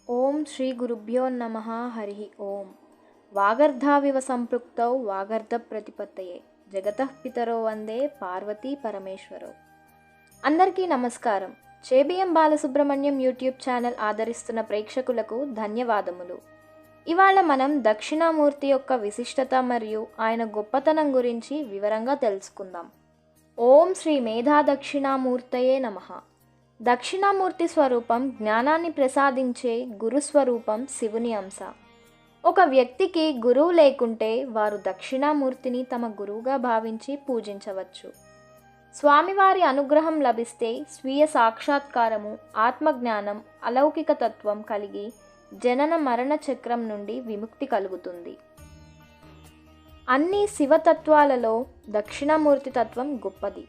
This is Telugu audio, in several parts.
ఓం శ్రీ గురుభ్యో నమః. హరి ఓం. వాగర్ధావివ సంపృక్తౌ వాగర్ధ ప్రతిపత్తయే జగతః పితరో వందే పార్వతీ పరమేశ్వరో. అందరికీ నమస్కారం. చేబిఎం బాలసుబ్రహ్మణ్యం యూట్యూబ్ ఛానల్ ఆదరిస్తున్న ప్రేక్షకులకు ధన్యవాదములు. ఇవాళ మనం దక్షిణామూర్తి యొక్క విశిష్టత మరియు ఆయన గొప్పతనం గురించి వివరంగా తెలుసుకుందాం. ఓం శ్రీ మేధా దక్షిణామూర్తయే నమః. దక్షిణామూర్తి స్వరూపం జ్ఞానాన్ని ప్రసాదించే గురుస్వరూపం, శివుని అంశ. ఒక వ్యక్తికి గురువు లేకుంటే వారు దక్షిణామూర్తిని తమ గురువుగా భావించి పూజించవచ్చు. స్వామివారి అనుగ్రహం లభిస్తే స్వీయ సాక్షాత్కారము, ఆత్మజ్ఞానం, అలౌకిక తత్వం కలిగి జనన మరణ చక్రం నుండి విముక్తి కలుగుతుంది. అన్ని శివతత్వాలలో దక్షిణామూర్తి తత్వం గొప్పది.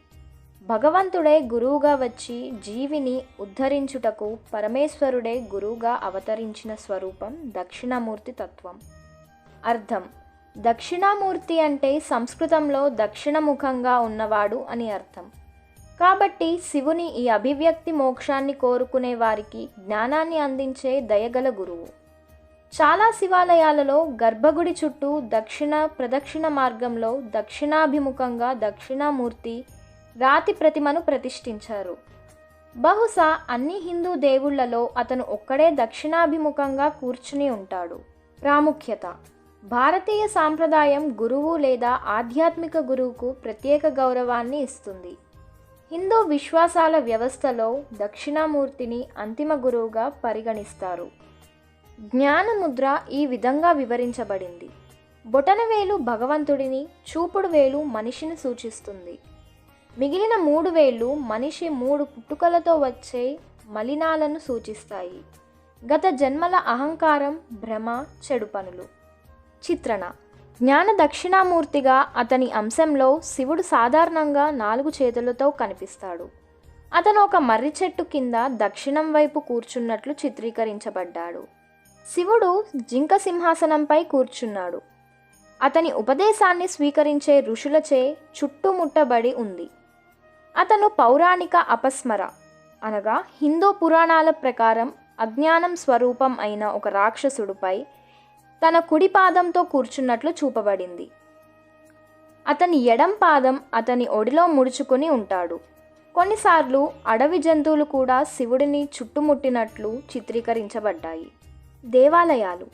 భగవంతుడే గురువుగా వచ్చి జీవిని ఉద్ధరించుటకు పరమేశ్వరుడే గురువుగా అవతరించిన స్వరూపం దక్షిణామూర్తి తత్వం. అర్థం: దక్షిణామూర్తి అంటే సంస్కృతంలో దక్షిణముఖంగా ఉన్నవాడు అని అర్థం. కాబట్టి శివుని ఈ అభివ్యక్తి మోక్షాన్ని కోరుకునే వారికి జ్ఞానాన్ని అందించే దయగల గురువు. చాలా శివాలయాలలో గర్భగుడి చుట్టూ ప్రదక్షిణ మార్గంలో దక్షిణాభిముఖంగా దక్షిణామూర్తి రాతి ప్రతిమను ప్రతిష్ఠించారు. బహుశా అన్ని హిందూ దేవుళ్లలో అతను ఒక్కడే దక్షిణాభిముఖంగా కూర్చుని ఉంటాడు. ప్రాముఖ్యత: భారతీయ సాంప్రదాయం గురువు లేదా ఆధ్యాత్మిక గురువుకు ప్రత్యేక గౌరవాన్ని ఇస్తుంది. హిందూ విశ్వాసాల వ్యవస్థలో దక్షిణామూర్తిని అంతిమ గురువుగా పరిగణిస్తారు. జ్ఞానముద్ర ఈ విధంగా వివరించబడింది. బొటనవేలు భగవంతుడిని, చూపుడు వేలు మనిషిని సూచిస్తుంది. మిగిలిన 3 వేళ్ళు మనిషి 3 పుట్టుకలతో వచ్చే మలినాలను సూచిస్తాయి. గత జన్మల అహంకారం, భ్రమ, చెడు పనులు. చిత్రణ: జ్ఞాన దక్షిణామూర్తిగా అతని అంశంలో శివుడు సాధారణంగా 4 చేతులతో కనిపిస్తాడు. అతను ఒక మర్రి చెట్టు కింద దక్షిణం వైపు కూర్చున్నట్లు చిత్రీకరించబడ్డాడు. శివుడు జింక సింహాసనంపై కూర్చున్నాడు. అతని ఉపదేశాన్ని స్వీకరించే ఋషులచే చుట్టుముట్టబడి ఉంది. అతను పౌరాణిక అపస్మర అనగా హిందూ పురాణాల ప్రకారం అజ్ఞానం స్వరూపం అయిన ఒక రాక్షసుడిపై తన కుడి పాదంతో కూర్చున్నట్లు చూపబడింది. అతని ఎడం పాదం అతని ఒడిలో ముడుచుకుని ఉంటాడు. కొన్నిసార్లు అడవి జంతువులు కూడా శివుడిని చుట్టుముట్టినట్లు చిత్రీకరించబడ్డాయి. దేవాలయాలు: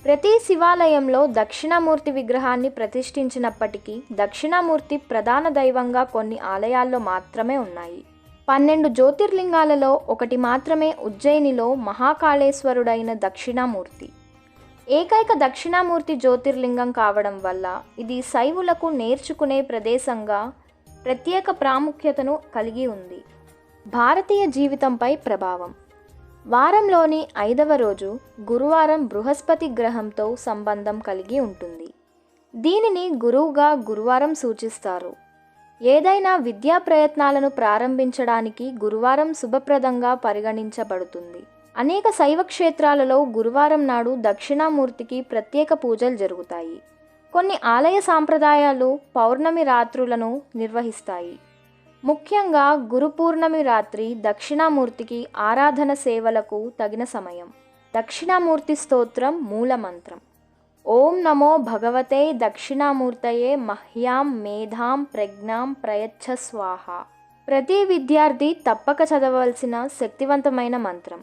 ప్రతి శివాలయంలో దక్షిణామూర్తి విగ్రహాన్ని ప్రతిష్ఠించినప్పటికీ దక్షిణామూర్తి ప్రధాన దైవంగా కొన్ని ఆలయాల్లో మాత్రమే ఉన్నాయి. 12 జ్యోతిర్లింగాలలో ఒకటి మాత్రమే ఉజ్జయినిలో మహాకాళేశ్వరుడైన దక్షిణామూర్తి. ఏకైక దక్షిణామూర్తి జ్యోతిర్లింగం కావడం వల్ల ఇది శైవులకు నేర్చుకునే ప్రదేశంగా ప్రత్యేక ప్రాముఖ్యతను కలిగి ఉంది. భారతీయ జీవితంపై ప్రభావం: వారంలోని 5వ రోజు గురువారం బృహస్పతి గ్రహంతో సంబంధం కలిగి ఉంటుంది. దీనిని గురువుగా గురువారం సూచిస్తారు. ఏదైనా విద్యా ప్రయత్నాలను ప్రారంభించడానికి గురువారం శుభప్రదంగా పరిగణించబడుతుంది. అనేక శైవ క్షేత్రాలలో గురువారం నాడు దక్షిణామూర్తికి ప్రత్యేక పూజలు జరుగుతాయి. కొన్ని ఆలయ సాంప్రదాయాలు పౌర్ణమి రాత్రులను నిర్వహిస్తాయి. ముఖ్యంగా గురు పూర్ణమి రాత్రి దక్షిణామూర్తికి ఆరాధన సేవలకు తగిన సమయం. దక్షిణామూర్తి స్తోత్రం మూలమంత్రం: ఓం నమో భగవతే దక్షిణామూర్తయే మహ్యాం మేధాం ప్రజ్ఞాం ప్రయచ్ఛ స్వాహ. ప్రతి విద్యార్థి తప్పక చదవలసిన శక్తివంతమైన మంత్రం.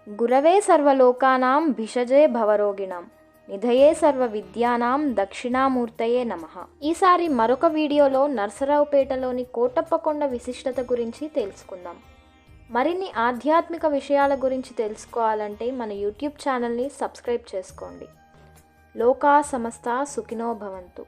గురవే సర్వలోకానాం భిషజే భవరోగిణాం నిధయే సర్వ విద్యానాం దక్షిణామూర్తయే నమః. ఈసారి మరొక వీడియోలో నర్సరావుపేటలోని కోటప్పకొండ విశిష్టత గురించి తెలుసుకుందాం. మరిన్ని ఆధ్యాత్మిక విషయాల గురించి తెలుసుకోవాలంటే మన యూట్యూబ్ ఛానల్ని సబ్స్క్రైబ్ చేసుకోండి. లోకా సమస్త సుఖినో భవంతు.